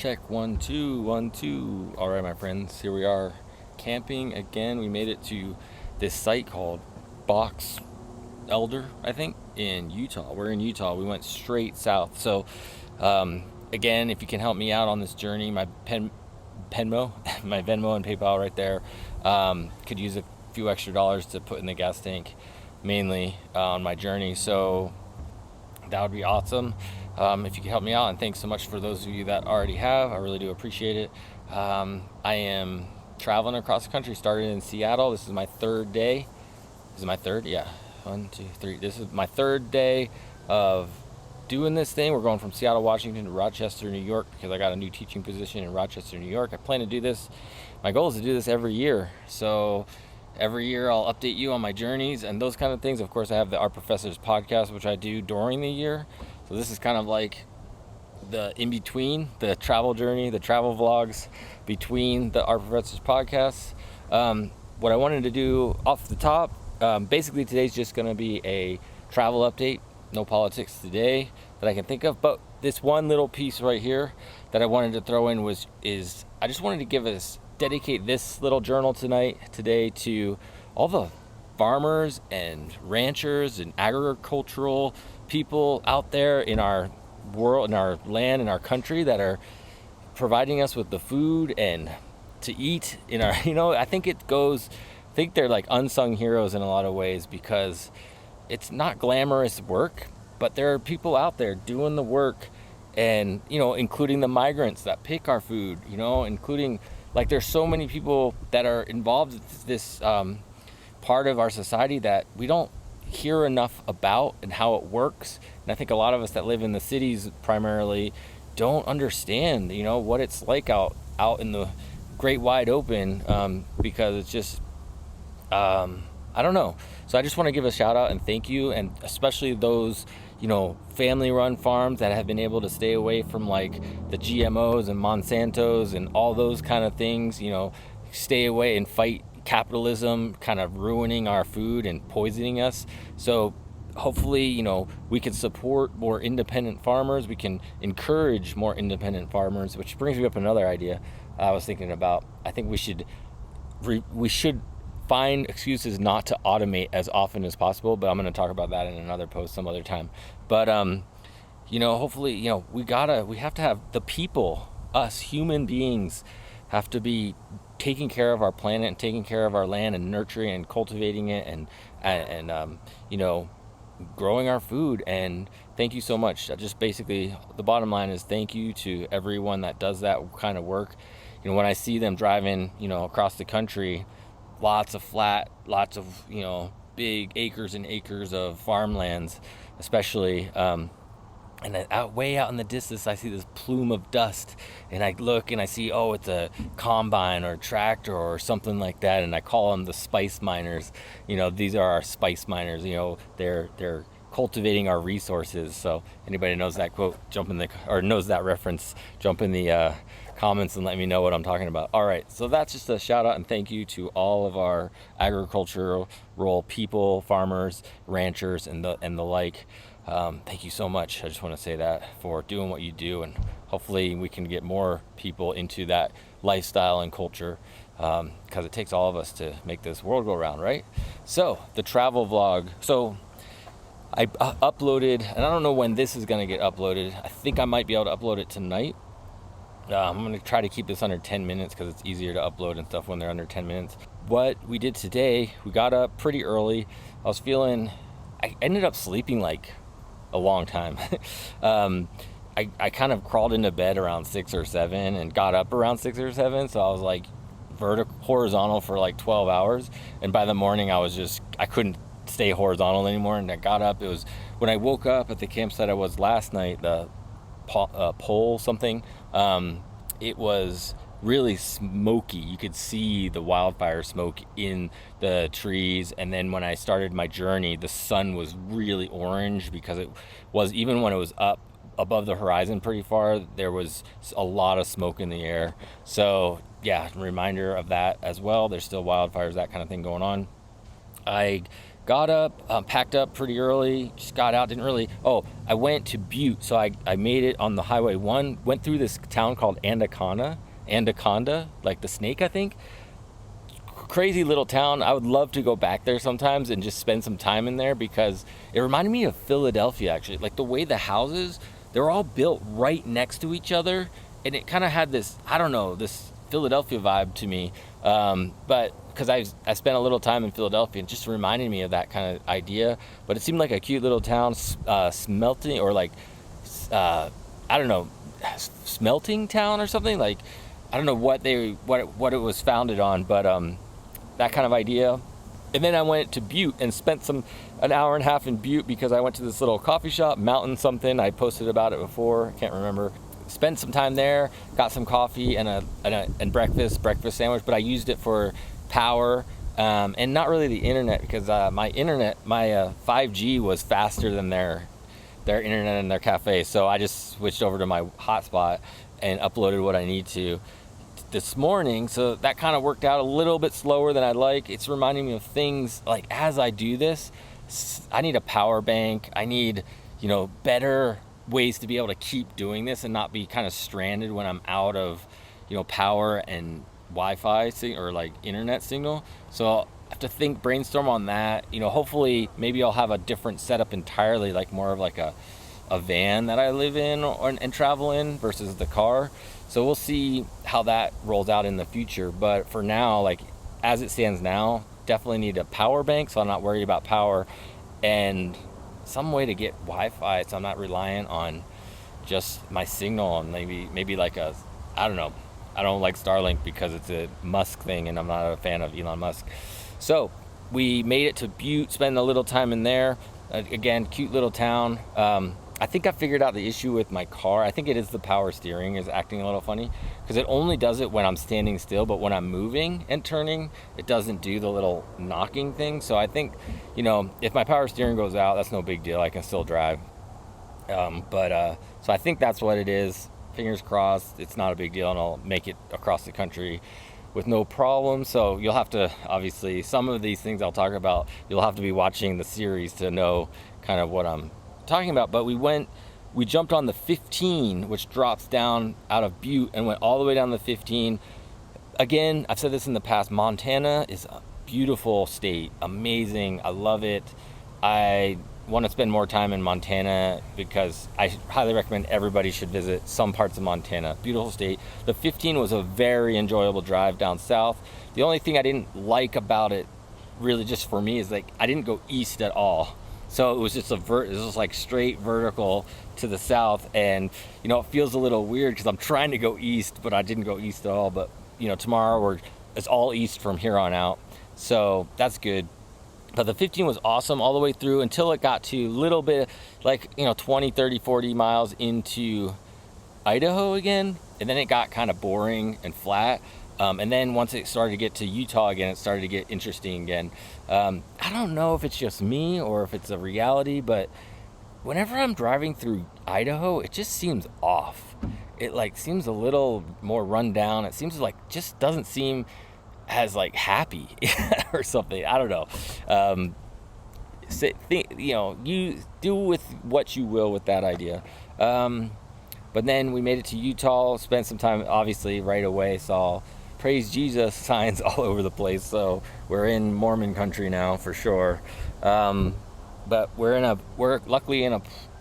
Check 1 2 1 2. All right, my friends, here we are camping again. We made it to this site called Box Elder, I think, in Utah. We're in Utah. We went straight south. So, again, if you can help me out on this journey, my Venmo, my Venmo and PayPal right there. Could use a few extra dollars to put in the gas tank, mainly on my journey. So that would be awesome. If you could help me out, and thanks so much for those of you that already have. I really do appreciate it. I am traveling across the country. Started in Seattle. This is my third day. This is my third? Yeah. 1, 2, 3. This is my third day of doing this thing. We're going from Seattle, Washington to Rochester, New York, because I got a new teaching position in Rochester, New York. I plan to do this. My goal is to do this every year. So every year I'll update you on my journeys and those kind of things. Of course, I have the Art Professors podcast, which I do during the year. So this is kind of like the in-between, the travel journey, the travel vlogs between the Art Professors podcasts. What I wanted to do off the top, basically today's just going to be a travel update. No politics today that I can think of, but this one little piece right here that I wanted to throw in is I just wanted to dedicate this little journal today to all the farmers and ranchers and agricultural people out there in our world, in our land, in our country that are providing us with the food and to eat in our, I think they're like unsung heroes in a lot of ways, because it's not glamorous work, but there are people out there doing the work, and including the migrants that pick our food, including, like, there's so many people that are involved in this part of our society that we don't hear enough about and how it works. And I think a lot of us that live in the cities primarily don't understand, what it's like out in the great wide open, because it's just, I don't know. So I just want to give a shout out and thank you, and especially those, family run farms that have been able to stay away from like the GMOs and Monsantos and all those kind of things, stay away and fight capitalism kind of ruining our food and poisoning us. So hopefully, we can support more independent farmers. We can encourage more independent farmers, which brings me up another idea I was thinking about. I think we should find excuses not to automate as often as possible, but I'm going to talk about that in another post some other time. But hopefully, we have to have the people, us human beings, have to be taking care of our planet and taking care of our land and nurturing and cultivating it and growing our food. And thank you so much. Just basically the bottom line is thank you to everyone that does that kind of work. When I see them driving, across the country, lots of big acres and acres of farmlands, especially, and way out in the distance I see this plume of dust, and I look and I see, it's a combine or a tractor or something like that, and I call them the spice miners. These are our spice miners. They're cultivating our resources. So anybody knows that quote, knows that reference, jump in the comments and let me know what I'm talking about. All right, so that's just a shout out and thank you to all of our agricultural people, farmers, ranchers, and the like. Thank you so much. I just want to say that for doing what you do, and hopefully we can get more people into that lifestyle and culture, because it takes all of us to make this world go round, right? So the travel vlog. So I uploaded, and I don't know when this is going to get uploaded. I think I might be able to upload it tonight. I'm going to try to keep this under 10 minutes because it's easier to upload and stuff when they're under 10 minutes. What we did today, we got up pretty early. I ended up sleeping like a long time. I kind of crawled into bed around 6 or 7 and got up around 6 or 7. So I was like horizontal for like 12 hours. And by the morning I couldn't stay horizontal anymore. And I got up. It was when I woke up at the campsite I was last night, the pole something, it was really smoky. You could see the wildfire smoke in the trees. And then when I started my journey, the sun was really orange, because it was, even when it was up above the horizon pretty far, there was a lot of smoke in the air. So yeah, reminder of that as well. There's still wildfires, that kind of thing going on. I got up, packed up pretty early, just got out, didn't really, I went to Butte, so I made it on the Highway 1, went through this town called Anaconda, like the snake, I think. Crazy little town. I would love to go back there sometimes and just spend some time in there, because it reminded me of Philadelphia, actually. Like the way the houses, they're all built right next to each other, and it kind of had this, I don't know, this Philadelphia vibe to me. But because I spent a little time in Philadelphia, and just reminded me of that kind of idea. But it seemed like a cute little town, smelting, or like, I don't know, smelting town or something. Like, I don't know what it was founded on, but that kind of idea. And then I went to Butte and spent an hour and a half in Butte, because I went to this little coffee shop, Mountain something. I posted about it before, I can't remember. Spent some time there, got some coffee and breakfast sandwich, but I used it for power, and not really the internet, because my 5G was faster than their internet in their cafe. So I just switched over to my hotspot and uploaded what I need to this morning. So that kind of worked out a little bit slower than I'd like. It's reminding me of things like, as I do this, I need a power bank. I need, better ways to be able to keep doing this and not be kind of stranded when I'm out of, power and Wi-Fi or like internet signal. So I'll have to brainstorm on that. Hopefully maybe I'll have a different setup entirely, like more of like a van that I live in and travel in versus the car. So we'll see how that rolls out in the future. But for now, like as it stands now, definitely need a power bank, so I'm not worried about power, and some way to get Wi-Fi so I'm not reliant on just my signal, and maybe like I don't know. I don't like Starlink because it's a Musk thing, and I'm not a fan of Elon Musk. So we made it to Butte, spend a little time in there. Again, cute little town. I think I figured out the issue with my car. I think it is the power steering is acting a little funny, because it only does it when I'm standing still, but when I'm moving and turning, it doesn't do the little knocking thing. So I think, if my power steering goes out, that's no big deal. I can still drive. So I think that's what it is. Fingers crossed, it's not a big deal, and I'll make it across the country with no problem. So you'll have to, obviously, some of these things I'll talk about, you'll have to be watching the series to know kind of what I'm talking about. But we jumped on the 15, which drops down out of Butte, and went all the way down the 15. Again, I've said this in the past, Montana is a beautiful state, amazing, I love it. I want to spend more time in Montana, because I highly recommend everybody should visit some parts of Montana. Beautiful state. The 15 was a very enjoyable drive down south. The only thing I didn't like about it, really just for me, is like I didn't go east at all. So it was just it was like straight vertical to the south, and it feels a little weird because I'm trying to go east, but I didn't go east at all. But tomorrow it's all east from here on out, so that's good. But the 15 was awesome all the way through until it got to a little bit like 20, 30, 40 miles into Idaho again, and then it got kind of boring and flat. And then once it started to get to Utah again, it started to get interesting again. I don't know if it's just me or if it's a reality, but whenever I'm driving through Idaho, it just seems off. It like seems a little more run down. It seems like just doesn't seem as like happy or something. I don't know. You do with what you will with that idea. But then we made it to Utah, spent some time, obviously right away, saw praise Jesus signs all over the place. So we're in Mormon country now for sure. But we're luckily in a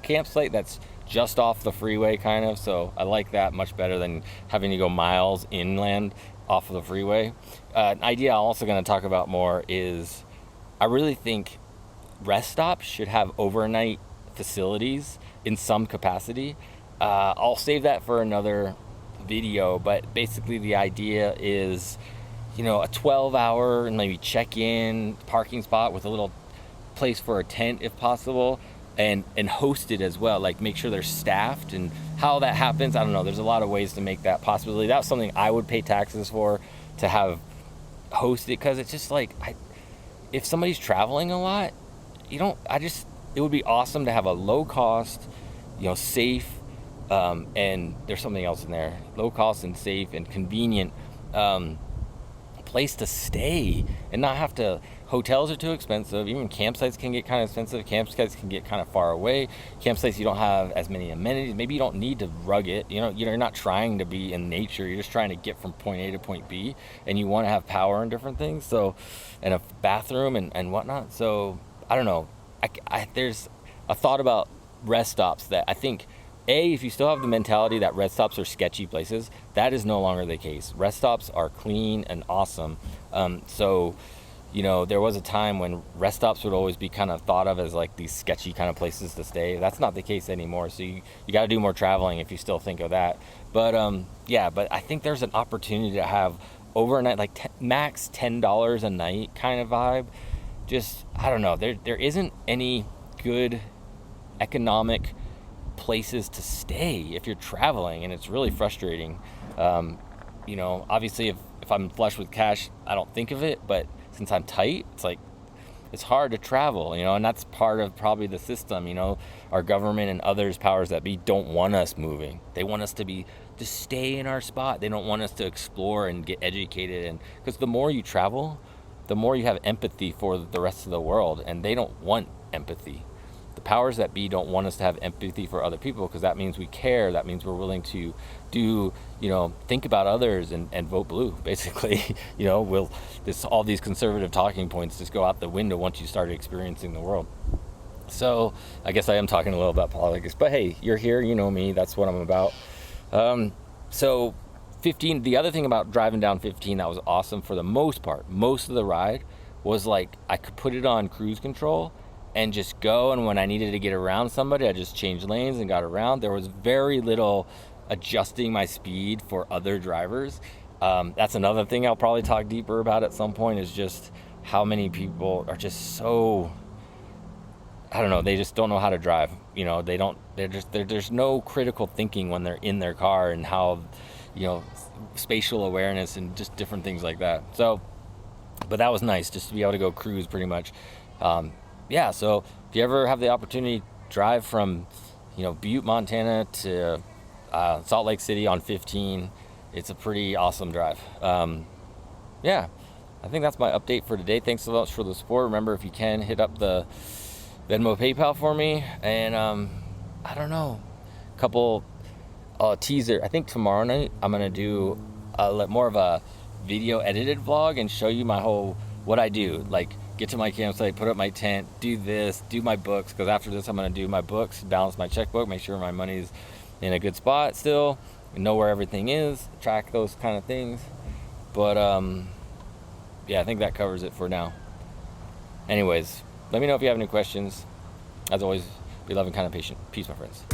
campsite that's just off the freeway kind of. So I like that much better than having to go miles inland off of the freeway. An idea I'm also going to talk about more is I really think rest stops should have overnight facilities in some capacity. I'll save that for another video, but basically the idea is, a 12-hour and maybe check-in parking spot with a little place for a tent if possible, and hosted as well, like make sure they're staffed. And how that happens, I don't know, there's a lot of ways to make that possibility. That's something I would pay taxes for, to have hosted, because it's just like, if somebody's traveling a lot, it would be awesome to have a low cost, safe, and there's something else in there, low cost and safe and convenient place to stay and not have to. Hotels are too expensive. Even campsites can get kind of expensive. Campsites can get kind of far away. Campsites, you don't have as many amenities. Maybe you don't need to rug it. You're not trying to be in nature. You're just trying to get from point A to point B, and you want to have power and different things. So, and a bathroom and whatnot. So I don't know. There's a thought about rest stops that I think, if you still have the mentality that rest stops are sketchy places, that is no longer the case. Rest stops are clean and awesome. So, there was a time when rest stops would always be kind of thought of as like these sketchy kind of places to stay. That's not the case anymore. So you got to do more traveling if you still think of that. But but I think there's an opportunity to have overnight, like max $10 a night kind of vibe. Just, I don't know. There isn't any good economic places to stay if you're traveling, and it's really frustrating. Obviously if I'm flush with cash, I don't think of it, but since I'm tight, it's hard to travel, and that's part of probably the system. Our government and others, powers that be, don't want us moving. They want us to stay in our spot. They don't want us to explore and get educated, and because the more you travel, the more you have empathy for the rest of the world, and they don't want empathy. The powers that be don't want us to have empathy for other people, because that means we care. That means we're willing to think about others and vote blue, basically. All these conservative talking points just go out the window once you start experiencing the world. So I guess I am talking a little about politics, but hey, you're here, you know me, that's what I'm about. So 15, the other thing about driving down 15 that was awesome for the most part, most of the ride was like I could put it on cruise control and just go, and when I needed to get around somebody, I just changed lanes and got around. There was very little adjusting my speed for other drivers. That's another thing I'll probably talk deeper about at some point, is just how many people are just so, I don't know, they just don't know how to drive. There's no critical thinking when they're in their car, and how, spatial awareness and just different things like that. So, but that was nice just to be able to go cruise pretty much. So if you ever have the opportunity, drive from, Butte, Montana to Salt Lake City on 15. It's a pretty awesome drive. I think that's my update for today. Thanks so much for the support. Remember, if you can, hit up the Venmo, PayPal for me. And I don't know, a couple teaser. I think tomorrow night I'm going to do more of a video edited vlog and show you what I do. Like, get to my campsite, put up my tent, do this, do my books, because after this I'm going to do my books, balance my checkbook, make sure my money's in a good spot still, and know where everything is, track those kind of things. But I think that covers it for now. Anyways, let me know if you have any questions. As always, be loving, kind, and patient. Peace, my friends.